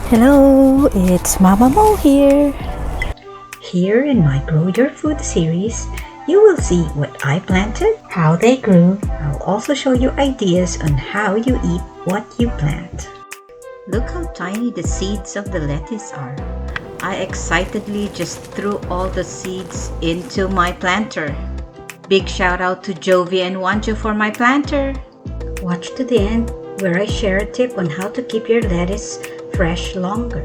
Hello, it's Mama Mo here. Here in my Grow Your Food series, you will see what I planted, how they grew. I'll also show you ideas on how you eat what you plant. Look how tiny the seeds of the lettuce are. I excitedly just threw all the seeds into my planter. Big shout out to Jovi and Wanjo for my planter. Watch to the end where I share a tip on how to keep your lettuce fresh longer.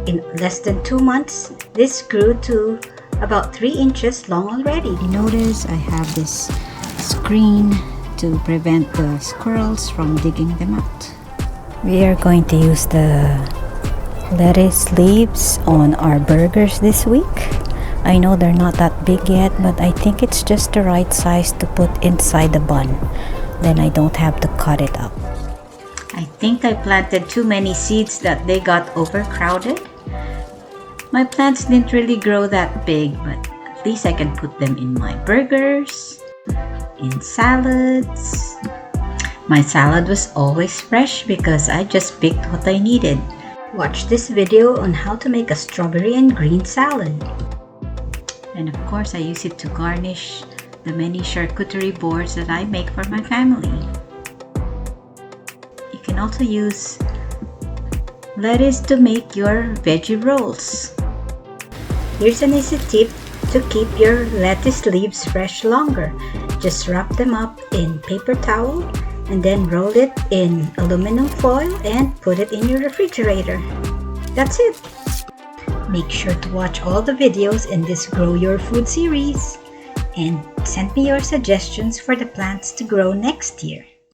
In less than 2 months, this grew to about 3 inches long already. You notice I have this screen to prevent the squirrels from digging them out. We are going to use the lettuce leaves on our burgers this week. I know they're not that big yet, but I think it's just the right size to put inside the bun. Then I don't have to cut it up. I think I planted too many seeds that they got overcrowded. My plants didn't really grow that big, but at least I can put them in my burgers, in salads. My salad was always fresh because I just picked what I needed. Watch this video on how to make a strawberry and green salad. And of course, I use it to garnish the many charcuterie boards that I make for my family. You can also use lettuce to make your veggie rolls. Here's an easy tip to keep your lettuce leaves fresh longer. Just wrap them up in paper towel and then roll it in aluminum foil and put it in your refrigerator. That's it. Make sure to watch all the videos in this Grow Your Food series and send me your suggestions for the plants to grow next year.